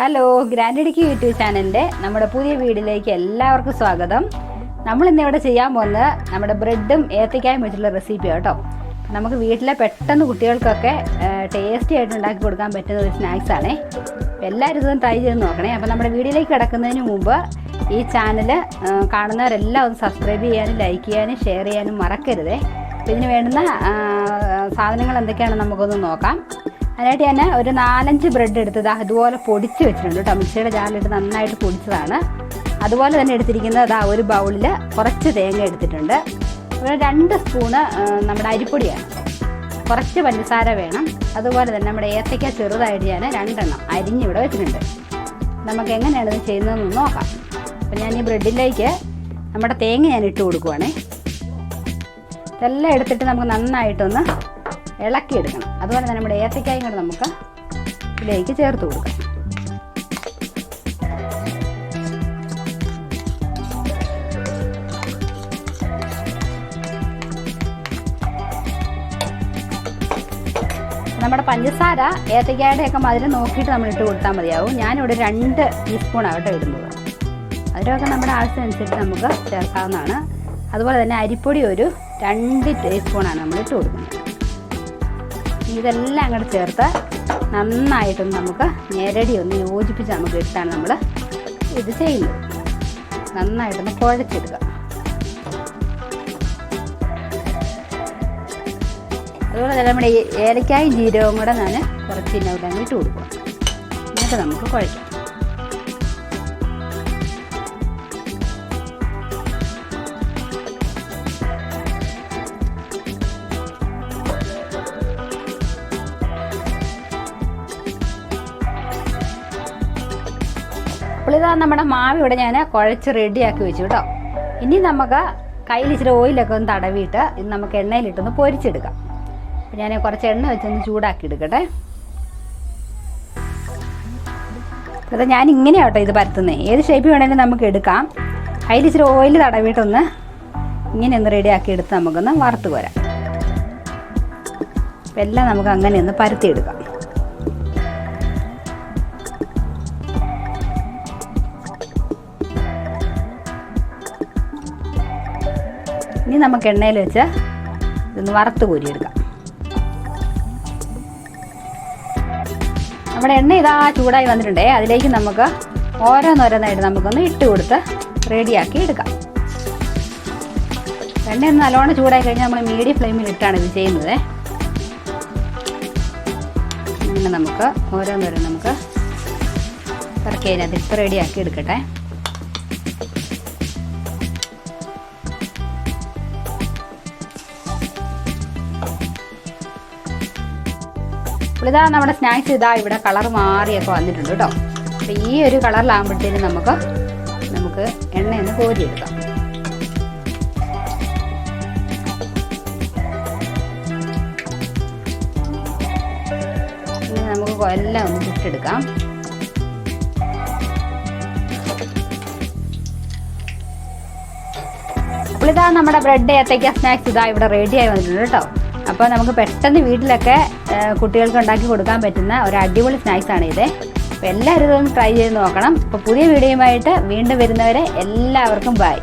Hello ഗ്രാൻഡിഡിക്ക് YouTube ചാനലിൻ്റെ നമ്മുടെ പുതിയ വീഡിയോയിലേക്ക് എല്ലാവർക്കും സ്വാഗതം. നമ്മളിന്ന് ഇവിടെ ചെയ്യാൻ പോകുന്നത് നമ്മുടെ ബ്രെഡും ഏത്തക്കായും വെച്ചിട്ടുള്ള റെസിപ്പിയാണ് കേട്ടോ. നമുക്ക് വീട്ടിലെ പെട്ടെന്ന് കുട്ടികൾക്കൊക്കെ ടേസ്റ്റി ആയിട്ട് ഉണ്ടാക്കി കൊടുക്കാൻ പറ്റുന്ന ഒരു സ്നാക്സാണേ. എല്ലാവരും ഇതൊന്ന് ട്രൈ ചെയ്ത് നോക്കണേ. അപ്പോൾ നമ്മുടെ വീഡിയോയിലേക്ക് കിടക്കുന്നതിന് മുമ്പ് ഈ ചാനൽ കാണുന്നവരെല്ലാം ഒന്ന് സബ്സ്ക്രൈബ് ചെയ്യാനും ലൈക്ക് ചെയ്യാനും ഷെയർ ചെയ്യാനും മറക്കരുതേ. അപ്പോൾ ഇതിന് വേണ്ടുന്ന സാധനങ്ങൾ എന്തൊക്കെയാണെന്ന് നമുക്കൊന്ന് നോക്കാം. അതിനായിട്ട് ഞാൻ ഒരു 4-5 ബ്രെഡ് എടുത്തത് അതുപോലെ പൊടിച്ച് വെച്ചിട്ടുണ്ട് കേട്ടോ. മിക്സിയുടെ ജാറിലിട്ട് നന്നായിട്ട് പൊടിച്ചതാണ്. അതുപോലെ തന്നെ എടുത്തിരിക്കുന്നത് ഒരു ബൗളിൽ കുറച്ച് തേങ്ങ എടുത്തിട്ടുണ്ട്. ഒരു 2 സ്പൂണ് നമ്മുടെ അരിപ്പൊടിയാണ്. കുറച്ച് പഞ്ചസാര വേണം. അതുപോലെ തന്നെ നമ്മുടെ ഏത്തയ്ക്ക ചെറുതായിട്ട് ഞാൻ 2 എണ്ണം അരിഞ്ഞിവിടെ വെച്ചിട്ടുണ്ട്. നമുക്ക് എങ്ങനെയാണ് ഇത് ചെയ്യുന്നതെന്ന് നോക്കാം. അപ്പോൾ ഞാൻ ഈ ബ്രെഡിലേക്ക് നമ്മുടെ തേങ്ങ ഞാൻ ഇട്ട് കൊടുക്കുവാണേ. ഇതെല്ലാം എടുത്തിട്ട് നമുക്ക് നന്നായിട്ടൊന്ന് ഇളക്കിയെടുക്കണം. അതുപോലെ തന്നെ നമ്മുടെ ഏത്തക്കായും കൂടെ നമുക്ക് ഇതിലേക്ക് ചേർത്ത് കൊടുക്കാം. നമ്മുടെ പഞ്ചസാര ഏത്തക്കായുടെയൊക്കെ മധുരം നോക്കിയിട്ട് നമ്മൾ ഇട്ട് കൊടുത്താൽ മതിയാവും. ഞാനിവിടെ 2 ടീസ്പൂണാണ് കേട്ടോ ഇടുന്നത്. അതിലൊക്കെ നമ്മുടെ ആവശ്യമനുസരിച്ച് നമുക്ക് ചേർക്കാവുന്നതാണ്. അതുപോലെ തന്നെ അരിപ്പൊടി ഒരു 2 ടീസ്പൂണാണ് നമ്മൾ ഇട്ട് കൊടുക്കുന്നത്. ഇതെല്ലാം അങ്ങോട്ട് ചേർത്ത് നന്നായിട്ടൊന്ന് നമുക്ക് ഞെരടി ഒന്ന് യോജിപ്പിച്ച് നമുക്ക് ഇട്ടാണ് നമ്മൾ ഇത് ചെയ്യുന്നത്. നന്നായിട്ടൊന്ന് കുഴച്ചെടുക്കുക. അതുപോലെ തന്നെ നമ്മുടെ ഏലക്കായും ജീരകവും കൂടെ ഞാൻ കുറച്ച് ഇന്നോട്ടങ്ങ് ഇട്ട് കൊടുക്കുക. എന്നിട്ട് നമുക്ക് കുഴക്കാം. അപ്പോൾ ഇതാ നമ്മുടെ മാവ് ഇവിടെ ഞാൻ കുഴച്ച് റെഡിയാക്കി വെച്ചു കേട്ടോ. ഇനി നമുക്ക് കയ്യിൽ ഇച്ചിരി ഓയിലൊക്കെ ഒന്ന് തടവിയിട്ട് ഇത് നമുക്ക് എണ്ണയിലിട്ടൊന്ന് പൊരിച്ചെടുക്കാം. അപ്പോൾ ഞാൻ കുറച്ച് എണ്ണ വെച്ചൊന്ന് ചൂടാക്കി എടുക്കട്ടെ. അപ്പോൾ ഞാൻ ഇങ്ങനെയാണ് കേട്ടോ ഇത് പരത്തുന്നത്. ഏത് ഷേപ്പ് വേണമെങ്കിലും നമുക്ക് എടുക്കാം. കയ്യിൽ ഇച്ചിരി ഓയിൽ തടവിയിട്ടൊന്ന് ഇങ്ങനെയൊന്ന് റെഡിയാക്കി എടുത്ത് നമുക്കൊന്ന് വറുത്ത് പോരാം. അപ്പോൾ എല്ലാം നമുക്ക് അങ്ങനെ ഒന്ന് പരത്തിയെടുക്കാം. ഇനി നമുക്ക് എണ്ണയിൽ വെച്ച് ഇതൊന്ന് വറുത്ത് കോരിയെടുക്കാം. നമ്മുടെ എണ്ണ ഇതാ ചൂടായി വന്നിട്ടുണ്ടേ. അതിലേക്ക് നമുക്ക് ഓരോന്നോരോന്നായിട്ട് നമുക്കൊന്ന് ഇട്ട് കൊടുത്ത് റെഡിയാക്കി എടുക്കാം. എണ്ണയൊന്ന് നല്ലോണം ചൂടായി കഴിഞ്ഞാൽ നമ്മൾ മീഡിയം ഫ്ലെയിമിൽ ഇട്ടാണ് ഇത് ചെയ്യുന്നത്. അങ്ങനെ നമുക്ക് ഓരോന്നോരോന്ന് നമുക്ക് ഇറക്കി അതിനകത്ത് ഇട്ട് റെഡിയാക്കി എടുക്കട്ടെ. അപ്പോൾ ഇതാ നമ്മുടെ സ്നാക്സ് ഇവിടെ കളർ മാറിയൊക്കെ വന്നിട്ടുണ്ട് കേട്ടോ. അപ്പോൾ ഈ ഒരു കളറിലാകുമ്പോഴത്തേനും നമുക്ക് എണ്ണയൊന്ന് കോരിയെടുക്കാം. ഇനി നമുക്ക് എല്ലാം ഒന്ന് ചുട്ടെടുക്കാം. അപ്പോൾ ഇതാ നമ്മുടെ ബ്രെഡ് ഏത്തയ്ക്ക സ്നാക്സ് ഇവിടെ റെഡിയായി വന്നിട്ടുണ്ട് കേട്ടോ. അപ്പോൾ നമുക്ക് പെട്ടെന്ന് വീട്ടിലൊക്കെ കുട്ടികൾക്ക് ഉണ്ടാക്കി കൊടുക്കാൻ പറ്റുന്ന ഒരു അടിപൊളി സ്നാക്സാണ് ഇത്. അപ്പോൾ എല്ലാവരും ഇതൊന്ന് ട്രൈ ചെയ്ത് നോക്കണം. അപ്പോൾ പുതിയ വീഡിയോയുമായിട്ട് വീണ്ടും വരുന്നവരെ എല്ലാവർക്കും ബൈ.